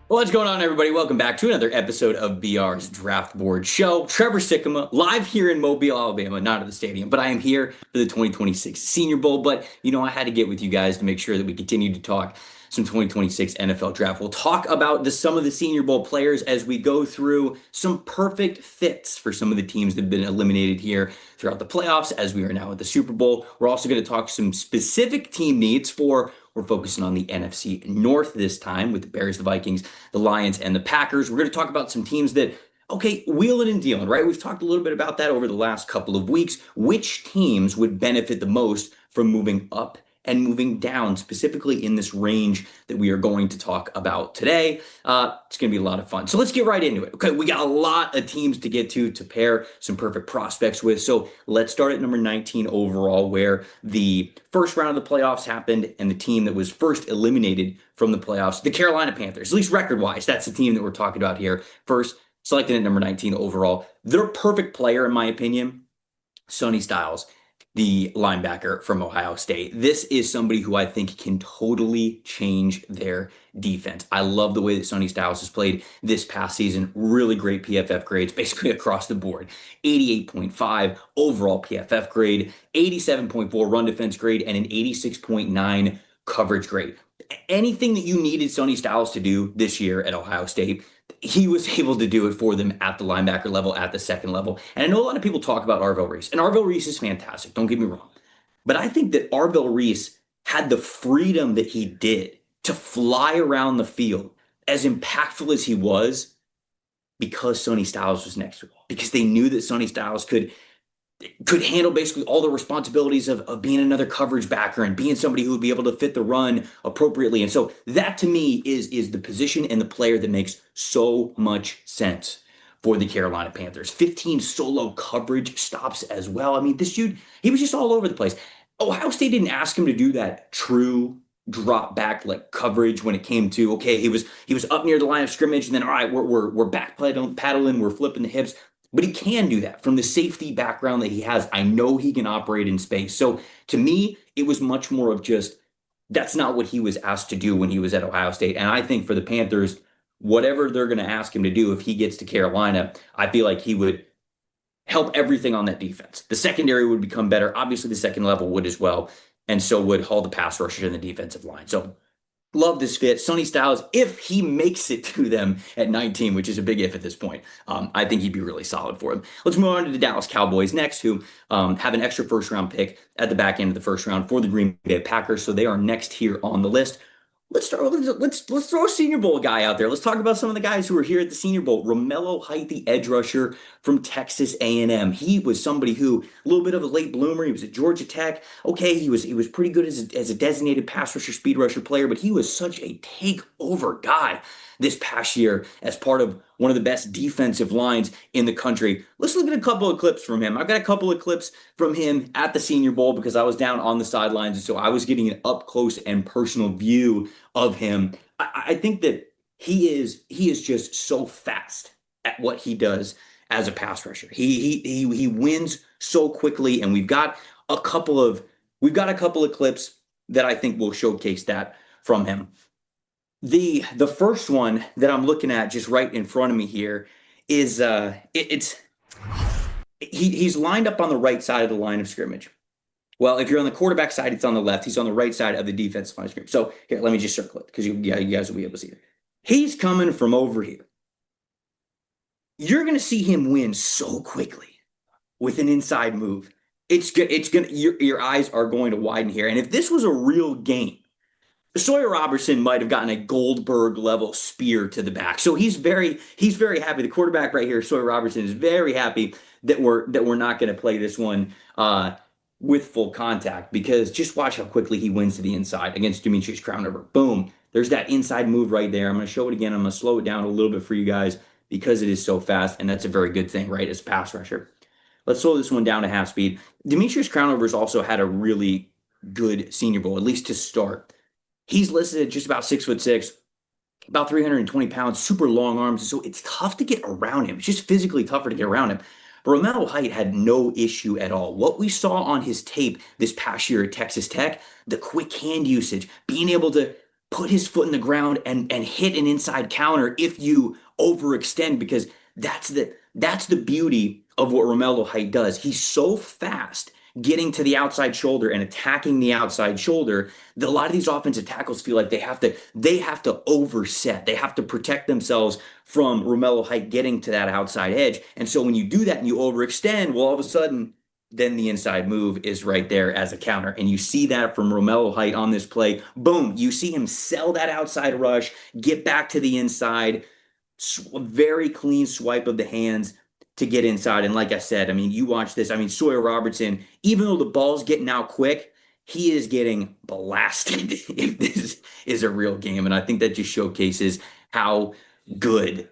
What's going on, everybody? Welcome back to another episode of BR's Draft Board Show. Trevor Sikkema, live here in Mobile, Alabama, not at the stadium, but I am here for the 2026 Senior Bowl. But, I had to get with you guys to make sure that we continue to talk some 2026 NFL Draft. We'll talk about some of the Senior Bowl players as we go through some perfect fits for some of the teams that have been eliminated here throughout the playoffs as we are now at the Super Bowl. We're also going to talk some specific team needs for we're focusing on the NFC North this time with the Bears, the Vikings, the Lions, and the Packers. We're going to talk about some teams that, okay, wheeling and dealing, right? We've talked a little bit about that over the last couple of weeks. Which teams would benefit the most from moving up and moving down, specifically in this range that we are going to talk about today? It's going to be a lot of fun. So let's get right into it. Okay, we got a lot of teams to get to pair some perfect prospects with. So let's start at number 19 overall, where the first round of the playoffs happened and the team that was first eliminated from the playoffs, the Carolina Panthers, at least record-wise, that's the team that we're talking about here. First, selected at number 19 overall. Their perfect player, in my opinion, Sonny Styles, the linebacker from Ohio State. This is somebody who I think can totally change their defense. I love the way that Sonny Styles has played this past season. Really great PFF grades, basically across the board. 88.5 overall PFF grade, 87.4 run defense grade, and an 86.9 coverage grade. Anything that you needed Sonny Styles to do this year at Ohio State, he was able to do it for them at the linebacker level, at the second level. And I know a lot of people talk about Arvell Reese, and Arvell Reese is fantastic, don't get me wrong. But I think that Arvell Reese had the freedom that he did to fly around the field, as impactful as he was, because Sonny Styles was next to him. Because they knew that Sonny Styles could handle basically all the responsibilities of being another coverage backer and being somebody who would be able to fit the run appropriately. And so that to me is the position and the player that makes so much sense for the Carolina Panthers. 15 solo coverage stops as well. I mean, this dude, he was just all over the place. Ohio State didn't ask him to do that true drop back like coverage when it came to, okay, he was up near the line of scrimmage, and then all right, we're back paddling, we're flipping the hips. But he can do that from the safety background that he has. I know he can operate in space. So to me, it was much more of just that's not what he was asked to do when he was at Ohio State. And I think for the Panthers, whatever they're going to ask him to do if he gets to Carolina, I feel like he would help everything on that defense. The secondary would become better. Obviously, the second level would as well. And so would all the pass rushers and the defensive line. So love this fit. Sonny Styles, if he makes it to them at 19, which is a big if at this point, I think he'd be really solid for them. Let's move on to the Dallas Cowboys next, who have an extra first-round pick at the back end of the first round for the Green Bay Packers. So they are next here on the list. Let's throw a Senior Bowl guy out there. Let's talk about some of the guys who are here at the Senior Bowl. Romello Height, the edge rusher from Texas A&M. He was somebody who a little bit of a late bloomer. He was at Georgia Tech. Okay, he was pretty good as a designated pass rusher, speed rusher player, but he was such a takeover guy this past year as part of one of the best defensive lines in the country. Let's look at a couple of clips from him. I've got a couple of clips from him at the Senior Bowl because I was down on the sidelines, and so I was getting an up close and personal view of him. I think that he is just so fast at what he does as a pass rusher. He wins so quickly, and we've got a couple of clips that I think will showcase that from him. The first one that I'm looking at just right in front of me here is he's lined up on the right side of the line of scrimmage. Well, if you're on the quarterback side, it's on the left. He's on the right side of the defensive line of scrimmage. So here, let me just circle it because you guys will be able to see it. He's coming from over here. You're going to see him win so quickly with an inside move. Your eyes are going to widen here. And if this was a real game, Sawyer Robertson might have gotten a Goldberg level spear to the back. So he's very happy. The quarterback right here, Sawyer Robertson, is very happy that we're not going to play this one with full contact, because just watch how quickly he wins to the inside against Demetrius Crownover. Boom. There's that inside move right there. I'm going to show it again. I'm going to slow it down a little bit for you guys because it is so fast, and that's a very good thing, right, as a pass rusher. Let's slow this one down to half speed. Demetrius Crownover's also had a really good Senior Bowl, at least to start. He's listed at just about 6'6", about 320 pounds, super long arms. So it's tough to get around him. It's just physically tougher to get around him. But Romello Height had no issue at all. What we saw on his tape this past year at Texas Tech, the quick hand usage, being able to put his foot in the ground and hit an inside counter if you overextend, because that's the beauty of what Romello Height does. He's so fast getting to the outside shoulder and attacking the outside shoulder that a lot of these offensive tackles feel like they have to overset. They have to protect themselves from Romello Height getting to that outside edge. And so when you do that and you overextend, well, all of a sudden, then the inside move is right there as a counter. And you see that from Romello Height on this play. Boom, you see him sell that outside rush, get back to the inside, very clean swipe of the hands to get inside. And like I said, I mean, you watch this. I mean, Sawyer Robertson, even though the ball's getting out quick, he is getting blasted if this is a real game. And I think that just showcases how good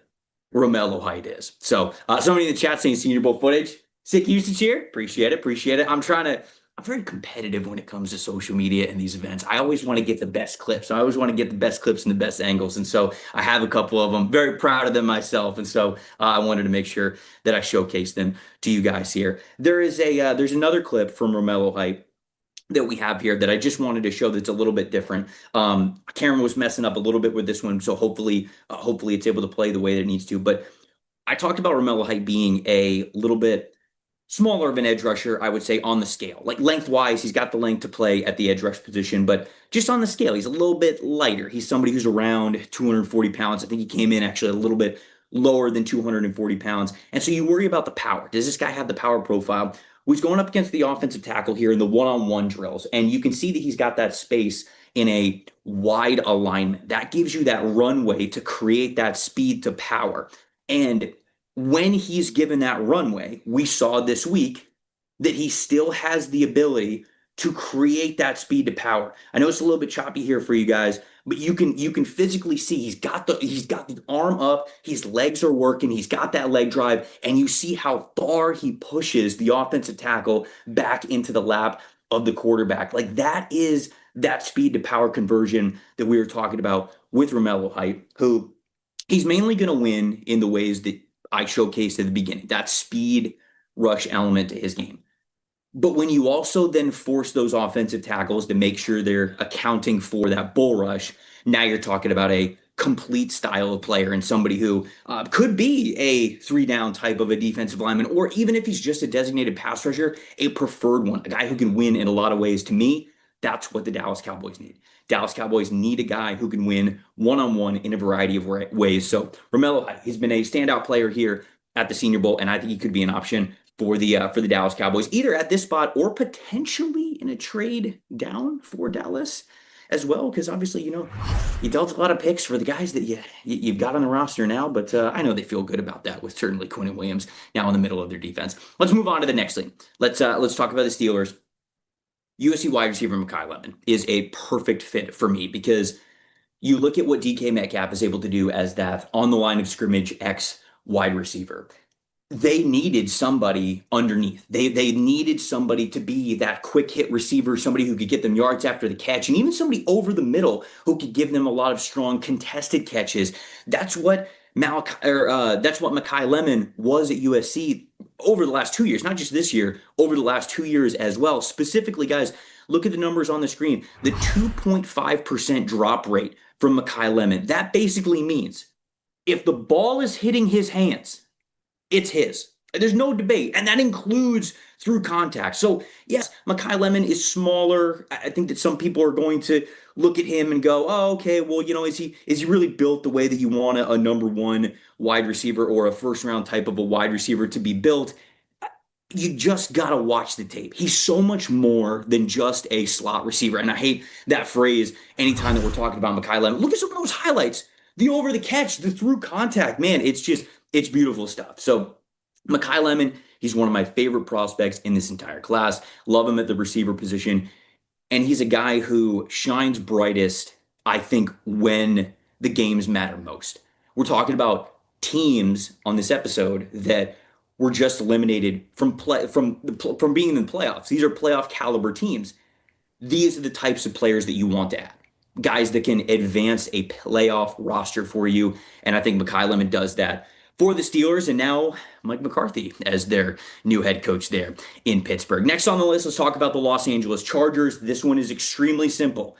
Romello Height is. So somebody in the chat saying Senior Bowl footage. Sick usage here. Appreciate it. Appreciate it. I'm very competitive when it comes to social media and these events. I always want to get the best clips. I always want to get the best clips and the best angles. And so I have a couple of them. Very proud of them myself. And so I wanted to make sure that I showcase them to you guys here. There's another clip from Romello Height that we have here that I just wanted to show that's a little bit different. Camera was messing up a little bit with this one, so hopefully it's able to play the way that it needs to. But I talked about Romello Height being a little bit smaller of an edge rusher, I would say, on the scale. Like lengthwise, he's got the length to play at the edge rush position, but just on the scale, he's a little bit lighter. He's somebody who's around 240 pounds. I think he came in actually a little bit lower than 240 pounds. And so you worry about the power. Does this guy have the power profile? Well, he's going up against the offensive tackle here in the one-on-one drills, and you can see that he's got that space in a wide alignment. That gives you that runway to create that speed to power. And when he's given that runway, we saw this week that he still has the ability to create that speed to power. I know it's a little bit choppy here for you guys, but you can physically see he's got the arm up, his legs are working, he's got that leg drive, and you see how far he pushes the offensive tackle back into the lap of the quarterback. Like that is that speed to power conversion that we were talking about with Romello Height, who he's mainly going to win in the ways that I showcased at the beginning, that speed rush element to his game. But when you also then force those offensive tackles to make sure they're accounting for that bull rush, now you're talking about a complete style of player and somebody who could be a 3-down type of a defensive lineman, or even if he's just a designated pass rusher, a preferred one, a guy who can win in a lot of ways. To me, that's what the Dallas Cowboys need. Dallas Cowboys need a guy who can win one-on-one in a variety of ways. So Romello Height, he's been a standout player here at the Senior Bowl, and I think he could be an option for the Dallas Cowboys, either at this spot or potentially in a trade down for Dallas as well, because obviously, you dealt a lot of picks for the guys that you've got on the roster now, but I know they feel good about that with certainly Quinnen Williams now in the middle of their defense. Let's move on to the next thing. Let's talk about the Steelers. USC wide receiver Makai Lemon is a perfect fit for me because you look at what DK Metcalf is able to do as that on the line of scrimmage X wide receiver. They needed somebody underneath. They needed somebody to be that quick hit receiver, somebody who could get them yards after the catch, and even somebody over the middle who could give them a lot of strong contested catches. That's what Makai Lemon was at USC over the last 2 years, not just this year, over the last 2 years as well. Specifically, guys, look at the numbers on the screen. The 2.5% drop rate from Makai Lemon. That basically means if the ball is hitting his hands, it's his. There's no debate, and that includes through contact. So, yes, Makai Lemon is smaller. I think that some people are going to look at him and go, oh, okay, well, is he really built the way that you want a number one wide receiver or a first-round type of a wide receiver to be built? You just got to watch the tape. He's so much more than just a slot receiver, and I hate that phrase anytime that we're talking about Makai Lemon. Look at some of those highlights. The over the catch, the through contact, man, it's beautiful stuff. So Makai Lemon, he's one of my favorite prospects in this entire class. Love him at the receiver position. And he's a guy who shines brightest, I think, when the games matter most. We're talking about teams on this episode that were just eliminated from being in the playoffs. These are playoff caliber teams. These are the types of players that you want to add. Guys that can advance a playoff roster for you. And I think Makai Lemon does that for the Steelers, and now Mike McCarthy as their new head coach there in Pittsburgh. Next on the list, let's talk about the Los Angeles Chargers. This one is extremely simple.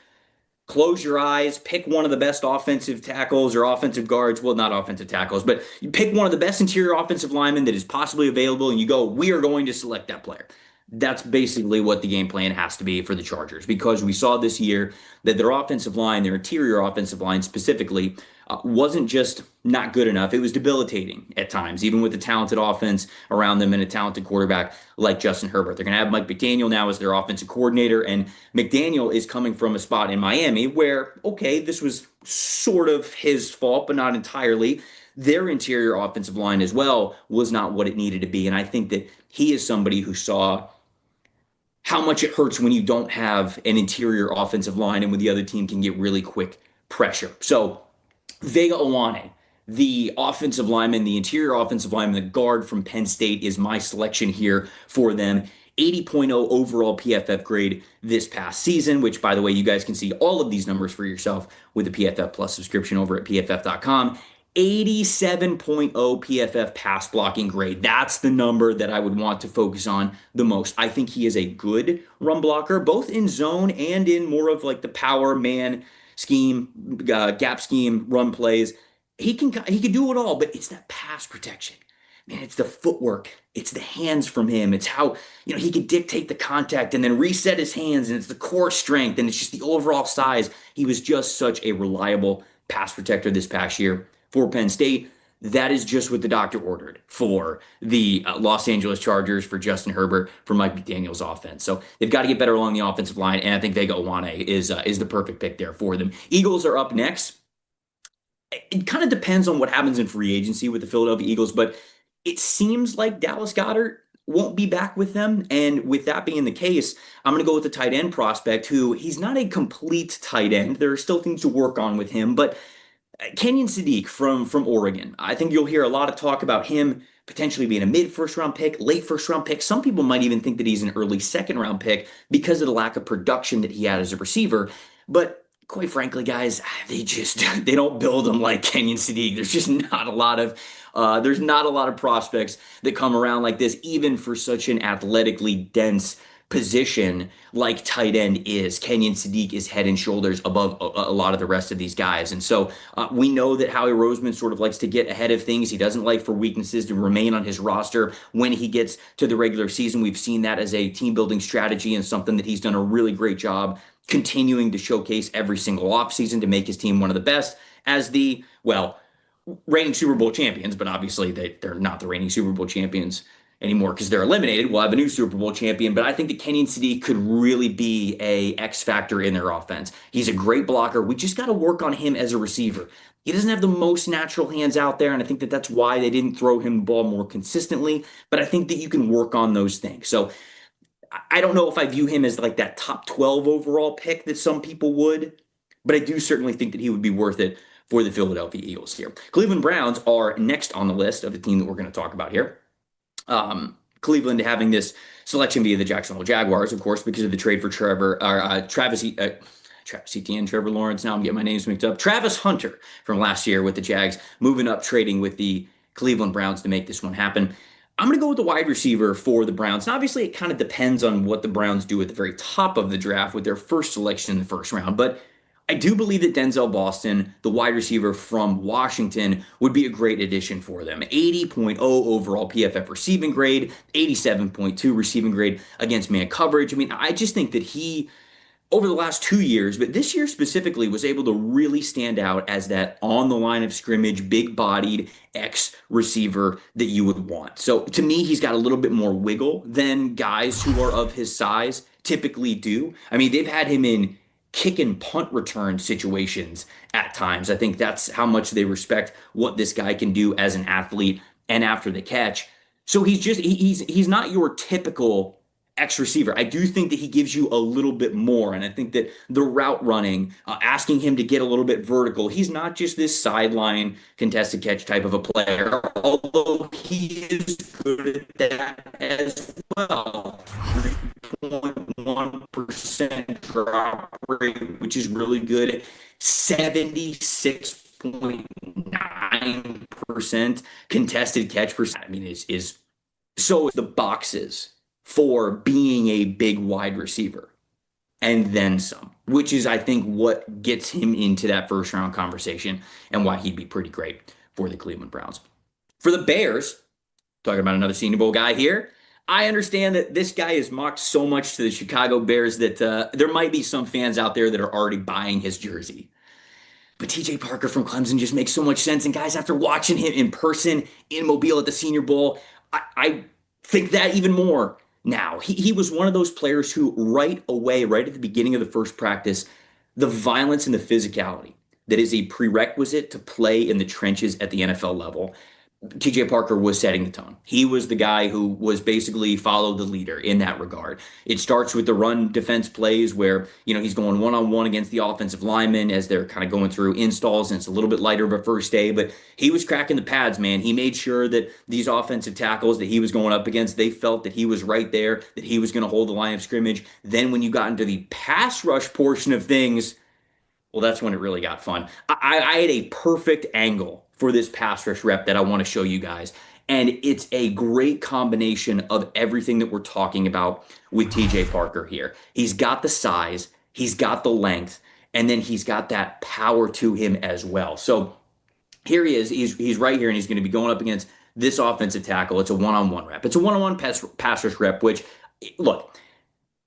close your eyes, pick one of the best offensive tackles or offensive guards. Well, not offensive tackles, but you pick one of the best interior offensive linemen that is possibly available, and you go, we are going to select that player. That's basically what the game plan has to be for the Chargers, because we saw this year that their offensive line, their interior offensive line specifically, wasn't just not good enough. It was debilitating at times, even with a talented offense around them and a talented quarterback like Justin Herbert. They're going to have Mike McDaniel now as their offensive coordinator, and McDaniel is coming from a spot in Miami where, okay, this was sort of his fault, but not entirely. Their interior offensive line as well was not what it needed to be. And I think that he is somebody who saw how much it hurts when you don't have an interior offensive line and when the other team can get really quick pressure. So Vega Owane, the offensive lineman, the interior offensive lineman, the guard from Penn State, is my selection here for them. 80.0 overall PFF grade this past season, which, by the way, you guys can see all of these numbers for yourself with the PFF Plus subscription over at pff.com. 87.0 PFF pass blocking grade. That's the number that I would want to focus on the most. I think he is a good run blocker, both in zone and in more of like the power man scheme, gap scheme, run plays. He can do it all, but it's that pass protection. Man, it's the footwork. It's the hands from him. It's how, he can dictate the contact and then reset his hands, and it's the core strength, and it's just the overall size. He was just such a reliable pass protector this past year for Penn State. That is just what the doctor ordered for the Los Angeles Chargers, for Justin Herbert, for Mike McDaniel's offense. So they've got to get better along the offensive line, and I think Vega Owane is the perfect pick there for them. Eagles are up next. It kind of depends on what happens in free agency with the Philadelphia Eagles, but it seems like Dallas Goedert won't be back with them. And with that being the case, I'm going to go with the tight end prospect, who he's not a complete tight end. There are still things to work on with him, but Kenyon Sadiq from Oregon. I think you'll hear a lot of talk about him potentially being a mid first round pick, late first round pick. Some people might even think that he's an early second round pick because of the lack of production that he had as a receiver. But quite frankly, guys, they don't build them like Kenyon Sadiq. There's just not a lot of prospects that come around like this, even for such an athletically dense position like tight end is. Kenyon Sadiq is head and shoulders above a lot of the rest of these guys. And so we know that Howie Roseman sort of likes to get ahead of things. He doesn't like for weaknesses to remain on his roster when he gets to the regular season. We've seen that as a team building strategy and something that he's done a really great job continuing to showcase every single offseason to make his team one of the best as the, reigning Super Bowl champions, but obviously they're not the reigning Super Bowl champions anymore because they're eliminated. We'll have a new Super Bowl champion, but I think that Kenyon Sadiq could really be a X factor in their offense. He's a great blocker. We just got to work on him as a receiver. He doesn't have the most natural hands out there, and I think that that's why they didn't throw him the ball more consistently, but I think that you can work on those things. So I don't know if I view him as like that top 12 overall pick that some people would, but I do certainly think that he would be worth it for the Philadelphia Eagles here. Cleveland Browns are next on the list of the team that we're going to talk about here. Cleveland having this selection via the Jacksonville Jaguars, of course, because of the trade for Travis Etienne, Trevor Lawrence. Now I'm getting my names mixed up. Travis Hunter from last year with the Jags, moving up, trading with the Cleveland Browns to make this one happen. I'm going to go with the wide receiver for the Browns. And obviously, it kind of depends on what the Browns do at the very top of the draft with their first selection in the first round. But I do believe that Denzel Boston, the wide receiver from Washington, would be a great addition for them. 80.0 overall PFF receiving grade, 87.2 receiving grade against man coverage. I mean, I just think that he, over the last 2 years, but this year specifically, was able to really stand out as that on the line of scrimmage, big-bodied X receiver that you would want. So to me, he's got a little bit more wiggle than guys who are of his size typically do. I mean, they've had him in kick and punt return situations at times. I think that's how much they respect what this guy can do as an athlete and after the catch. So he's not your typical X receiver. I do think that he gives you a little bit more. And I think that the route running, asking him to get a little bit vertical, he's not just this sideline contested catch type of a player, although he is good at that as well. 3.1% drop rate, which is really good. 76.9% contested catch percent. I mean, is so the boxes for being a big wide receiver. and then some, which is, I think, what gets him into that first round conversation and why he'd be pretty great for the Cleveland Browns. For the Bears, talking about another Senior Bowl guy here, I understand that this guy is mocked so much to the Chicago Bears that there might be some fans out there that are already buying his jersey. But TJ Parker from Clemson just makes so much sense. And guys, after watching him in person in Mobile at the Senior Bowl, I think that even more now. He was one of those players who right away, right at the beginning of the first practice, the violence and the physicality that is a prerequisite to play in the trenches at the NFL level. TJ Parker was setting the tone. He was the guy who was basically follow the leader in that regard. It starts with the run defense plays where, he's going one-on-one against the offensive linemen as they're kind of going through installs, and it's a little bit lighter of a first day, but he was cracking the pads, man. He made sure that these offensive tackles that he was going up against, they felt that he was right there, that he was going to hold the line of scrimmage. Then when you got into the pass rush portion of things, well, that's when it really got fun. I had a perfect angle for this pass rush rep that I want to show you guys. And it's a great combination of everything that we're talking about with TJ Parker here. He's got the size, he's got the length, and then he's got that power to him as well. So here he is. He's right here, and he's going to be going up against this offensive tackle. It's a one-on-one rep. It's a one-on-one pass rush rep, which, look,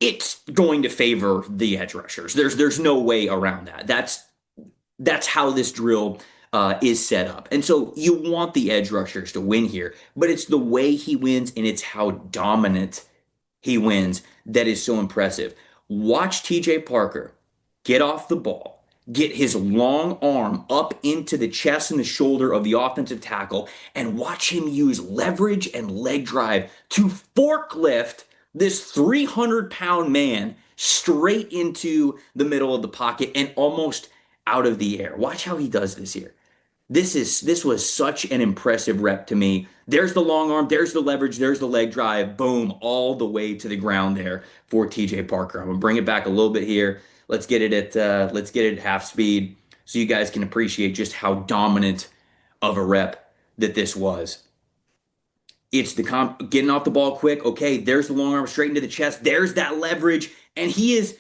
it's going to favor the edge rushers. There's no way around that. That's how this drill is set up. And so you want the edge rushers to win here, but it's the way he wins and it's how dominant he wins that is so impressive. Watch TJ Parker get off the ball, get his long arm up into the chest and the shoulder of the offensive tackle, and watch him use leverage and leg drive to forklift this 300-pound man straight into the middle of the pocket and almost out of the air. Watch how he does this here. This was such an impressive rep to me. There's the long arm, there's the leverage, there's the leg drive, boom, all the way to the ground there for TJ Parker. I'm gonna bring it back a little bit here. Let's get it at half speed so you guys can appreciate just how dominant of a rep that this was. It's the getting off the ball quick. Okay, there's the long arm straight into the chest. There's that leverage. And he is,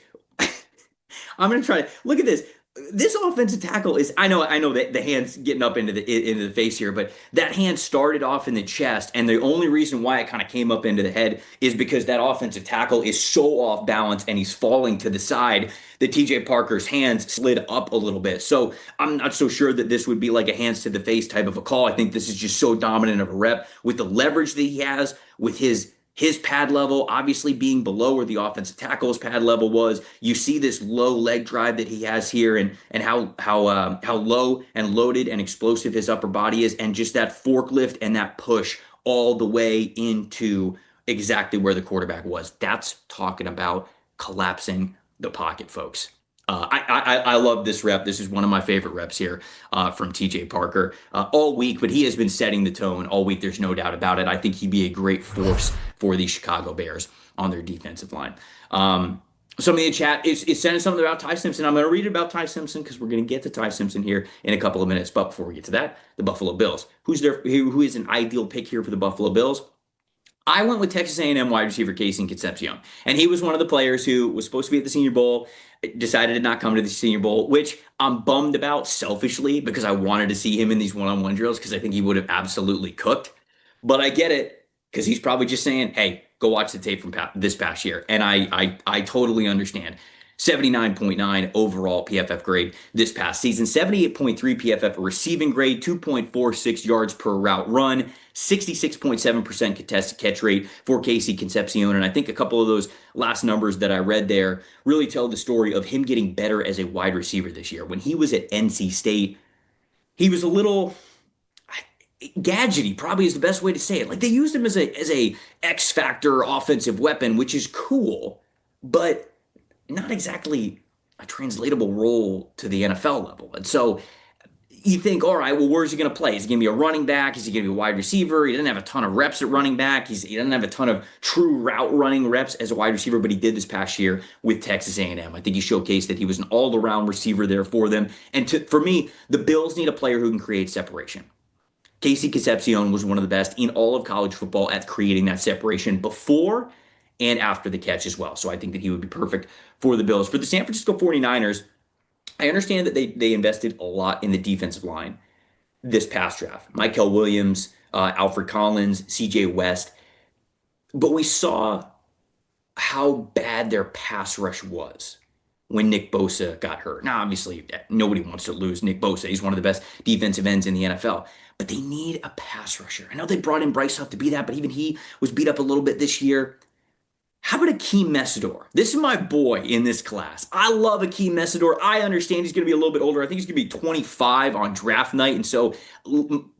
I'm going to try to, look at this. This offensive tackle is, I know that the hand's getting up into the face here, but that hand started off in the chest. And the only reason why it kind of came up into the head is because that offensive tackle is so off balance and he's falling to the side that TJ Parker's hands slid up a little bit. So I'm not so sure that this would be like a hands to the face type of a call. I think this is just so dominant of a rep with the leverage that he has, with his pad level obviously being below where the offensive tackle's pad level was. You see this low leg drive that he has here, and how low and loaded and explosive his upper body is, and just that forklift and that push all the way into exactly where the quarterback was. That's talking about collapsing the pocket, folks. I love this rep. This is one of my favorite reps here from TJ Parker all week, but he has been setting the tone all week. There's no doubt about it. I think he'd be a great force for the Chicago Bears on their defensive line. Somebody in the chat is saying something about Ty Simpson. I'm going to read about Ty Simpson because we're going to get to Ty Simpson here in a couple of minutes. But before we get to that, the Buffalo Bills. Who is an ideal pick here for the Buffalo Bills? I went with Texas A&M wide receiver Casey Concepcion, and he was one of the players who was supposed to be at the Senior Bowl, decided to not come to the Senior Bowl, which I'm bummed about selfishly because I wanted to see him in these one-on-one drills because I think he would have absolutely cooked. But I get it because he's probably just saying, hey, go watch the tape from this past year, and I totally understand. 79.9 overall PFF grade this past season, 78.3 PFF receiving grade, 2.46 yards per route run, 66.7% contested catch rate for Casey Concepcion. And I think a couple of those last numbers that I read there really tell the story of him getting better as a wide receiver this year. When he was at NC State, he was a little gadgety, probably is the best way to say it. Like, they used him as a X factor offensive weapon, which is cool, but not exactly a translatable role to the NFL level. And so you think, all right, well, where's he going to play? Is he going to be a running back? Is he going to be a wide receiver? He doesn't have a ton of reps at running back. He doesn't have a ton of true route running reps as a wide receiver, but he did this past year with Texas A&M. I think he showcased that he was an all-around receiver there for them. And for me, the Bills need a player who can create separation. Casey Concepcion was one of the best in all of college football at creating that separation before and after the catch as well. So I think that he would be perfect for the Bills. For the San Francisco 49ers, I understand that they invested a lot in the defensive line this past draft. Michael Williams, Alfred Collins, CJ West. But we saw how bad their pass rush was when Nick Bosa got hurt. Now, obviously, nobody wants to lose Nick Bosa. He's one of the best defensive ends in the NFL. But they need a pass rusher. I know they brought in Bryce Huff to be that, but even he was beat up a little bit this year. How about Akeem Messidor? This is my boy in this class. I love Akeem Messidor. I understand he's going to be a little bit older. I think he's going to be 25 on draft night, and so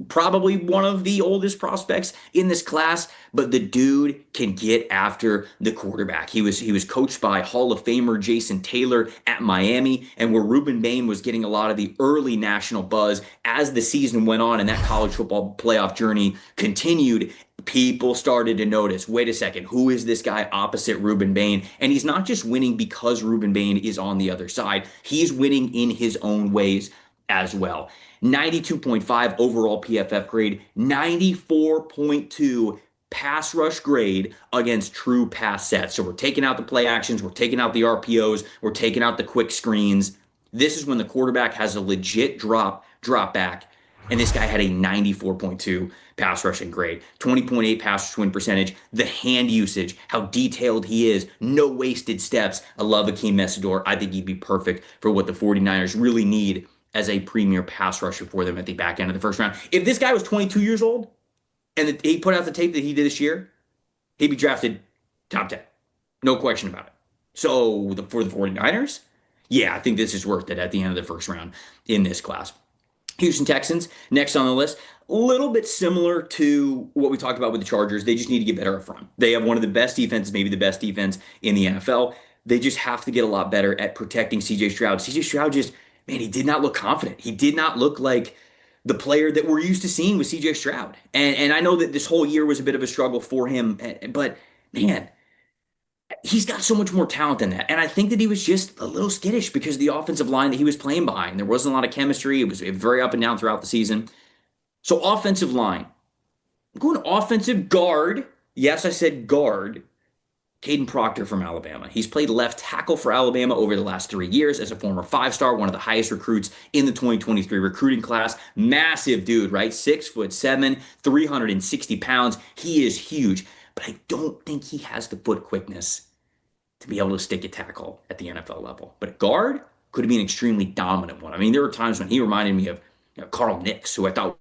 probably one of the oldest prospects in this class. But the dude can get after the quarterback. He was coached by Hall of Famer Jason Taylor at Miami, and where Ruben Bain was getting a lot of the early national buzz as the season went on and that college football playoff journey continued. People started to notice, wait a second, who is this guy opposite Ruben Bain? And he's not just winning because Ruben Bain is on the other side. He's winning in his own ways as well. 92.5 overall PFF grade, 94.2 pass rush grade against true pass sets. So we're taking out the play actions, we're taking out the RPOs, we're taking out the quick screens. This is when the quarterback has a legit drop back. And this guy had a 94.2 pass rushing grade, 20.8 pass rush win percentage, the hand usage, how detailed he is, no wasted steps. I love Akeem Messidor. I think he'd be perfect for what the 49ers really need as a premier pass rusher for them at the back end of the first round. If this guy was 22 years old and he put out the tape that he did this year, he'd be drafted top 10. No question about it. So for the 49ers, yeah, I think this is worth it at the end of the first round in this class. Houston Texans, next on the list. A little bit similar to what we talked about with the Chargers. They just need to get better up front. They have one of the best defenses, maybe the best defense in the NFL. They just have to get a lot better at protecting C.J. Stroud. C.J. Stroud just, man, he did not look confident. He did not look like the player that we're used to seeing with C.J. Stroud. And I know that this whole year was a bit of a struggle for him, but man, he's got so much more talent than that. And I think that he was just a little skittish because of the offensive line that he was playing behind. There wasn't a lot of chemistry. It was very up and down throughout the season. So offensive line. I'm going offensive guard. Yes, I said guard. Caden Proctor from Alabama. He's played left tackle for Alabama over the last 3 years as a former 5-star, one of the highest recruits in the 2023 recruiting class. Massive dude, right? 6'7", 360 pounds. He is huge. But I don't think he has the foot quickness to be able to stick a tackle at the NFL level. But at guard could be an extremely dominant one. I mean, there were times when he reminded me of Carl Nicks, who I thought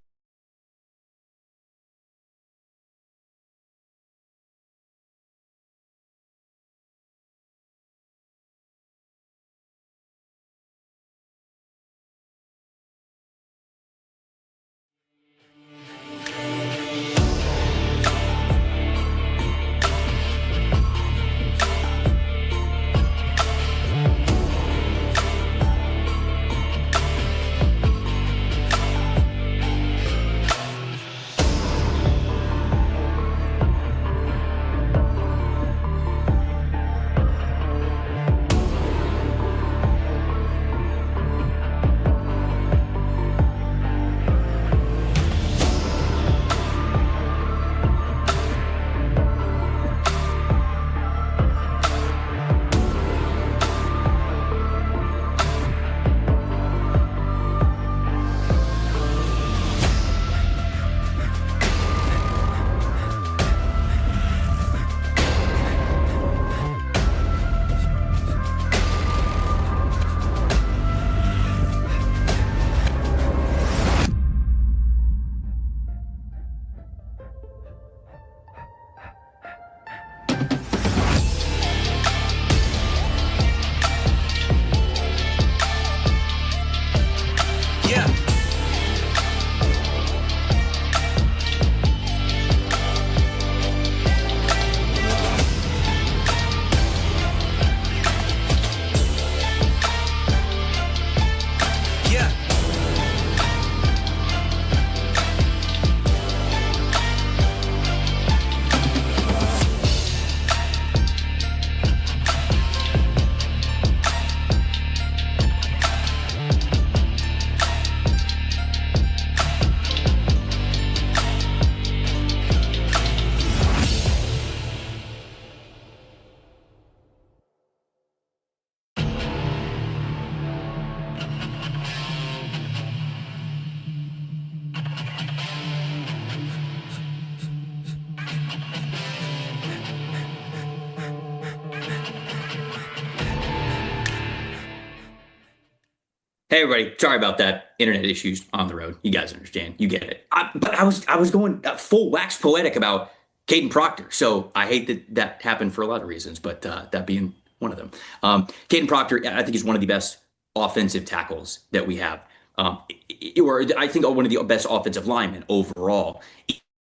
Hey everybody, sorry about that. Internet issues on the road. You guys understand. You get it. But I was going full wax poetic about Caden Proctor. So I hate that that happened for a lot of reasons, but that being one of them. Caden Proctor, I think, is one of the best offensive tackles that we have. Or I think one of the best offensive linemen overall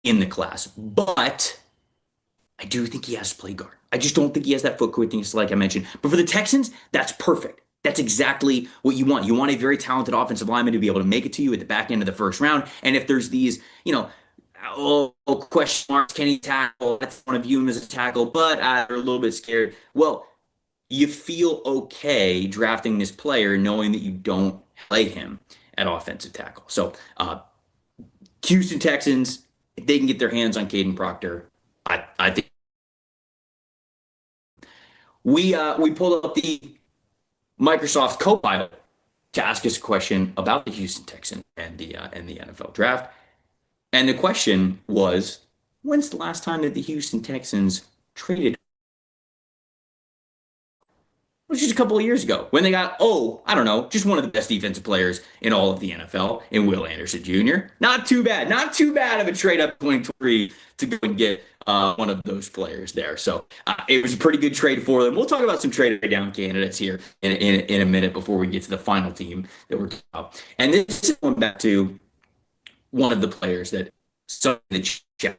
in the class. But I do think he has to play guard. I just don't think he has that foot quickness, like I mentioned. But for the Texans, that's perfect. That's exactly what you want. You want a very talented offensive lineman to be able to make it to you at the back end of the first round. And if there's these, question marks, can he tackle? That's one of you as a tackle, but I'm a little bit scared. Well, you feel okay drafting this player knowing that you don't play him at offensive tackle. So, Houston Texans, if they can get their hands on Caden Proctor, I think we pulled up the Microsoft Copilot to ask us a question about the Houston Texans and the NFL draft. And the question was, when's the last time that the Houston Texans traded? It was just a couple of years ago when they got, I don't know, just one of the best defensive players in all of the NFL in Will Anderson Jr. Not too bad. Not too bad of a trade up 23 to go and get one of those players there. So it was a pretty good trade for them. We'll talk about some trade down candidates here in a minute before we get to the final team that we're talking about. And this is going back to one of the players that some of the chat